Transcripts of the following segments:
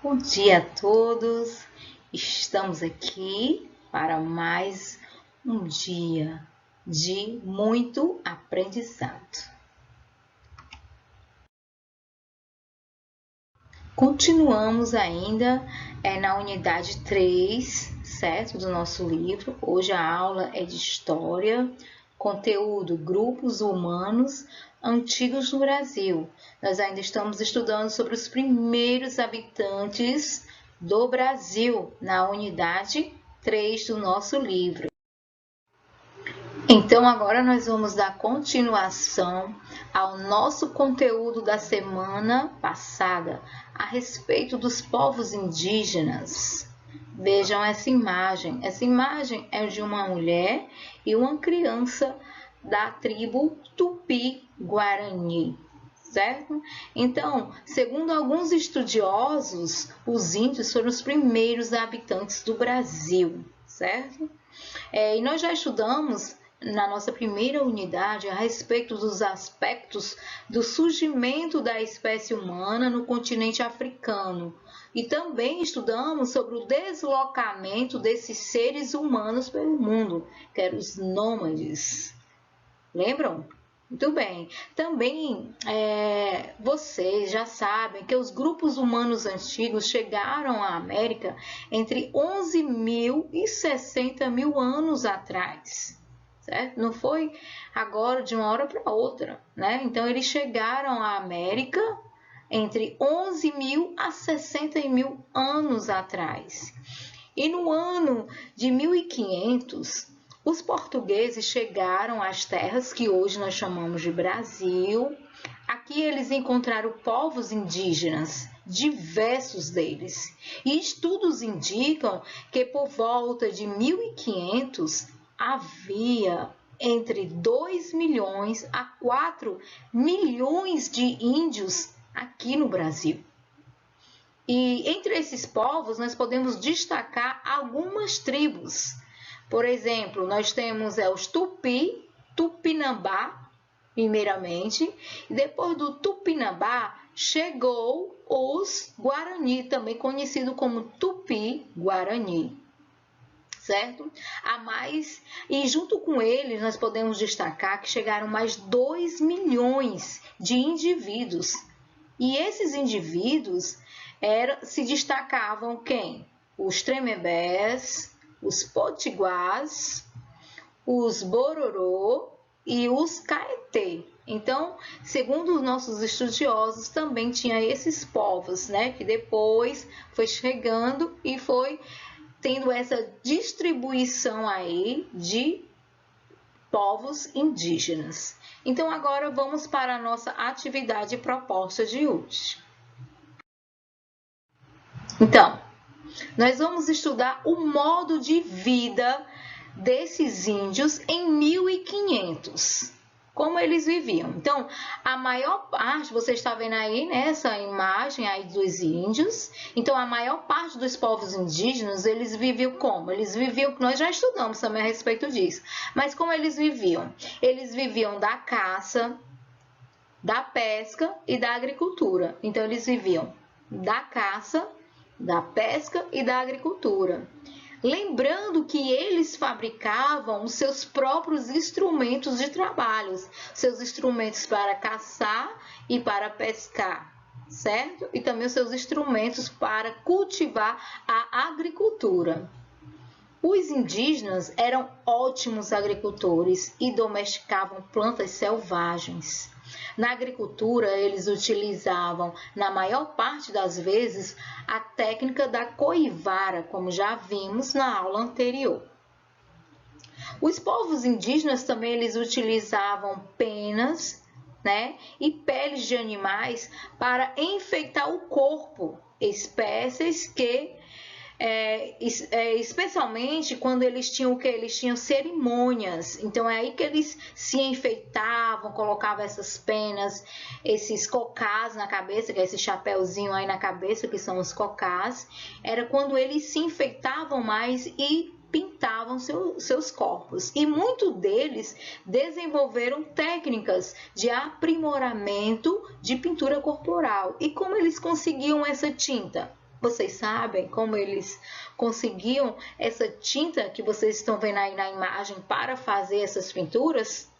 Bom dia a todos, estamos aqui para mais um dia de muito aprendizado. Continuamos ainda na unidade 3, certo, do nosso livro. Hoje a aula é de História, conteúdo Grupos Humanos Antigos no Brasil. Nós ainda estamos estudando sobre os primeiros habitantes do Brasil, na unidade 3 do nosso livro. Então, agora nós vamos dar continuação ao nosso conteúdo da semana passada a respeito dos povos indígenas. Vejam essa imagem. Essa imagem é de uma mulher e uma criança da tribo Tupi-Guarani, certo? Então, segundo alguns estudiosos, os índios foram os primeiros habitantes do Brasil, certo? E nós já estudamos na nossa primeira unidade a respeito dos aspectos do surgimento da espécie humana no continente africano. E também estudamos sobre o deslocamento desses seres humanos pelo mundo, que eram os nômades. Lembram? Muito bem. Também vocês já sabem que os grupos humanos antigos chegaram à América entre 11.000 e 60.000 anos atrás. Certo? Não foi agora de uma hora para outra, né? Então, eles chegaram à América entre 11.000 a 60.000 anos atrás. E no ano de 1500, os portugueses chegaram às terras que hoje nós chamamos de Brasil. Aqui eles encontraram povos indígenas, diversos deles. E estudos indicam que por volta de 1500, havia entre 2 milhões a 4 milhões de índios aqui no Brasil. E entre esses povos nós podemos destacar algumas tribos. Por exemplo, nós temos os Tupi, Tupinambá, primeiramente, e depois do Tupinambá chegou os Guarani, também conhecido como Tupi-Guarani. Certo? E junto com eles nós podemos destacar que chegaram mais 2 milhões de indivíduos. E esses indivíduos se destacavam quem? Os Tremembés, os Potiguars, os Bororô e os Caeté. Então, segundo os nossos estudiosos, também tinha esses povos, né? Que depois foi chegando e foi tendo essa distribuição aí de povos indígenas. Então, agora vamos para a nossa atividade proposta de hoje. Então, nós vamos estudar o modo de vida desses índios em 1500. Como eles viviam. Então, a maior parte, você está vendo aí nessa imagem aí dos índios. Então, a maior parte dos povos indígenas, eles viviam como? Eles viviam, nós já estudamos também a respeito disso. Mas como eles viviam? Eles viviam da caça, da pesca e da agricultura. Então, eles viviam da caça, da pesca e da agricultura. Lembrando que eles fabricavam os seus próprios instrumentos de trabalho, seus instrumentos para caçar e para pescar, certo? E também os seus instrumentos para cultivar a agricultura. Os indígenas eram ótimos agricultores e domesticavam plantas selvagens. Na agricultura, eles utilizavam, na maior parte das vezes, a técnica da coivara, como já vimos na aula anterior. Os povos indígenas também eles utilizavam penas, né, e peles de animais para enfeitar o corpo, espécies que especialmente quando eles tinham o que? Eles tinham cerimônias, então é aí que eles se enfeitavam, colocavam essas penas, esses cocás na cabeça, que é esse chapéuzinho aí na cabeça, que são os cocás, era quando eles se enfeitavam mais e pintavam seus corpos. E muitos deles desenvolveram técnicas de aprimoramento de pintura corporal. E como eles conseguiam essa tinta? Vocês sabem como eles conseguiam essa tinta que vocês estão vendo aí na imagem para fazer essas pinturas?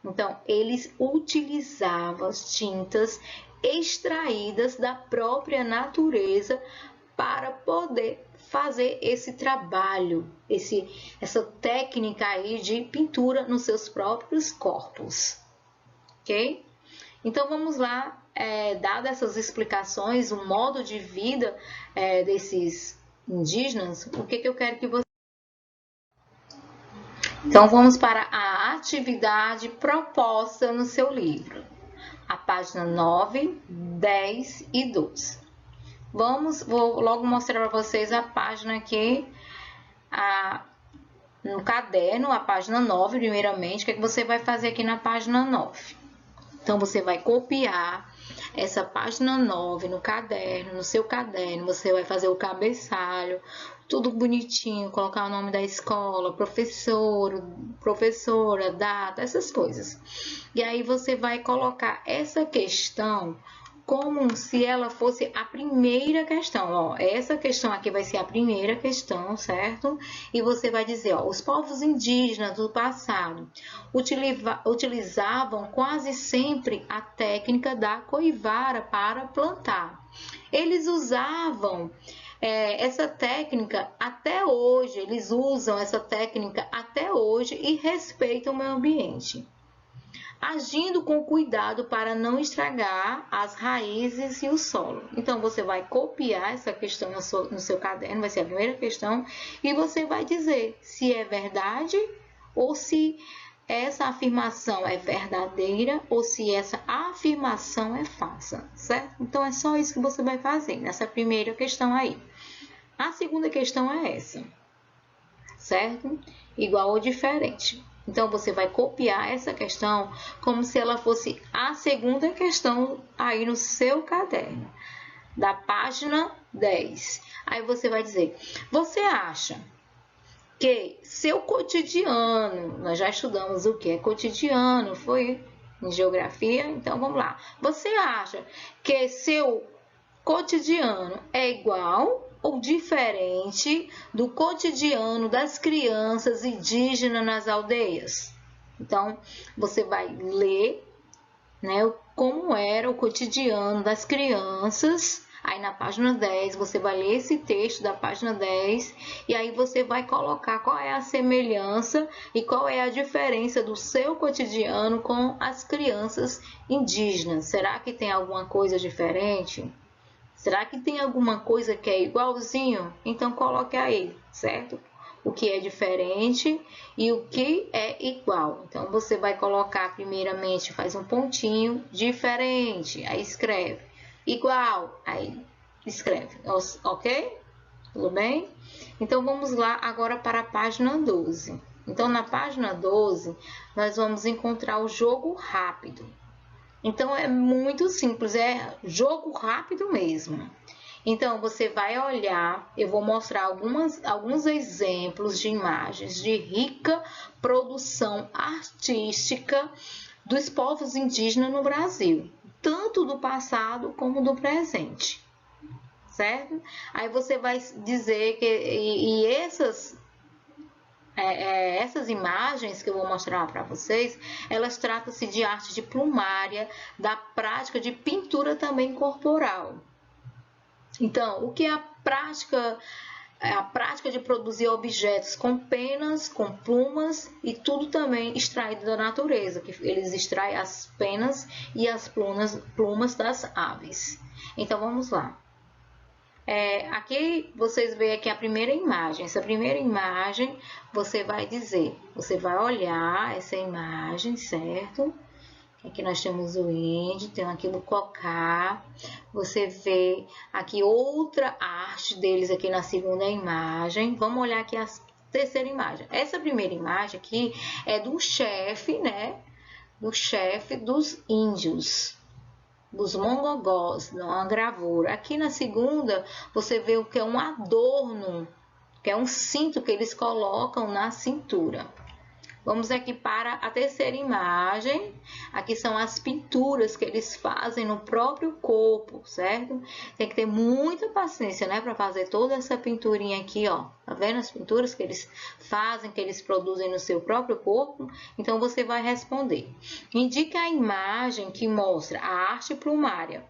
Então, eles utilizavam as tintas extraídas da própria natureza para poder fazer esse trabalho, essa técnica aí de pintura nos seus próprios corpos, ok? Então vamos lá, dadas essas explicações, o modo de vida desses indígenas, o que eu quero que você... Então vamos para a atividade proposta no seu livro, a página 9, 10 e 12. Vou logo mostrar para vocês a página aqui, no caderno, a página 9, primeiramente. O que você vai fazer aqui na página 9? Então, você vai copiar essa página 9 no caderno, no seu caderno. Você vai fazer o cabeçalho, tudo bonitinho, colocar o nome da escola, professor, professora, data, essas coisas. E aí, você vai colocar essa questão como se ela fosse a primeira questão, ó, essa questão aqui vai ser a primeira questão, certo? E você vai dizer, ó, os povos indígenas do passado utilizavam quase sempre a técnica da coivara para plantar. Eles usavam essa técnica até hoje, eles usam essa técnica até hoje e respeitam o meio ambiente, agindo com cuidado para não estragar as raízes e o solo. Então, você vai copiar essa questão no seu caderno, vai ser a primeira questão, e você vai dizer se é verdade ou se essa afirmação é verdadeira ou se essa afirmação é falsa, certo? Então, é só isso que você vai fazer nessa primeira questão aí. A segunda questão é essa, certo? Igual ou diferente. Então, você vai copiar essa questão como se ela fosse a segunda questão aí no seu caderno, da página 10. Aí você vai dizer, você acha que seu cotidiano, nós já estudamos o que é cotidiano, foi em geografia, então vamos lá. Você acha que seu cotidiano é igual ou diferente do cotidiano das crianças indígenas nas aldeias? Então, você vai ler, né, como era o cotidiano das crianças. Aí na página 10, você vai ler esse texto da página 10 e aí você vai colocar qual é a semelhança e qual é a diferença do seu cotidiano com as crianças indígenas. Será que tem alguma coisa diferente? Será que tem alguma coisa que é igualzinho? Então, coloque aí, certo? O que é diferente e o que é igual. Então, você vai colocar primeiramente, faz um pontinho, diferente, aí escreve. Igual, aí escreve, ok? Tudo bem? Então, vamos lá agora para a página 12. Então, na página 12, nós vamos encontrar o jogo rápido. Então, é muito simples, é jogo rápido mesmo. Então, você vai olhar, eu vou mostrar alguns exemplos de imagens de rica produção artística dos povos indígenas no Brasil, tanto do passado como do presente, certo? Aí você vai dizer que essas imagens que eu vou mostrar para vocês, elas tratam-se de arte de plumária, da prática de pintura também corporal. Então, o que é a prática? É a prática de produzir objetos com penas, com plumas e tudo também extraído da natureza, que eles extraem as penas e as plumas das aves. Então, vamos lá. Aqui vocês veem aqui a primeira imagem. Essa primeira imagem você vai dizer, você vai olhar essa imagem, certo? Aqui nós temos o índio, tem aqui o cocá. Você vê aqui outra arte deles aqui na segunda imagem. Vamos olhar aqui a terceira imagem. Essa primeira imagem aqui é do chefe, né? Do chefe dos índios, dos mongogós, uma gravura. Aqui na segunda, você vê o que é um adorno, que é um cinto que eles colocam na cintura. Vamos aqui para a terceira imagem. Aqui são as pinturas que eles fazem no próprio corpo, certo? Tem que ter muita paciência, né, para fazer toda essa pinturinha aqui, ó. Tá vendo as pinturas que eles fazem, que eles produzem no seu próprio corpo? Então, você vai responder. Indique a imagem que mostra a arte plumária.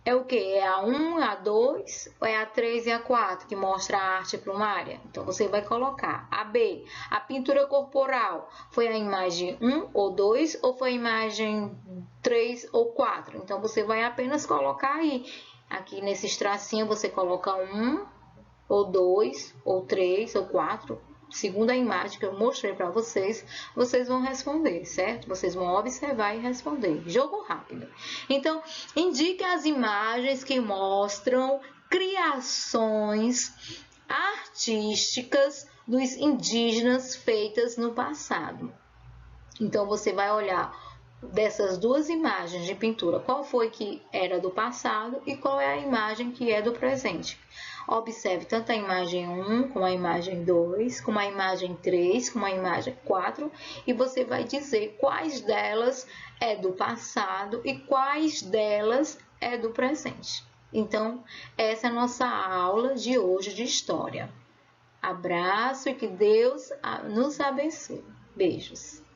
É o que? É a 1, a 2, ou é a 3 e a 4 que mostra a arte plumária? Então, você vai colocar. A B, a pintura corporal. Foi a imagem 1 ou 2, ou foi a imagem 3 ou 4? Então, você vai apenas colocar aí. Aqui nesses tracinhos, você coloca 1, ou 2, ou 3, ou 4. Segundo a imagem que eu mostrei para vocês, vocês vão responder, certo? Vocês vão observar e responder. Jogo rápido. Então, indique as imagens que mostram criações artísticas dos indígenas feitas no passado. Então, você vai olhar dessas duas imagens de pintura, qual foi que era do passado e qual é a imagem que é do presente. Observe tanto a imagem 1, como a imagem 2, como a imagem 3, como a imagem 4, e você vai dizer quais delas é do passado e quais delas é do presente. Então, essa é a nossa aula de hoje de história. Abraço e que Deus nos abençoe. Beijos.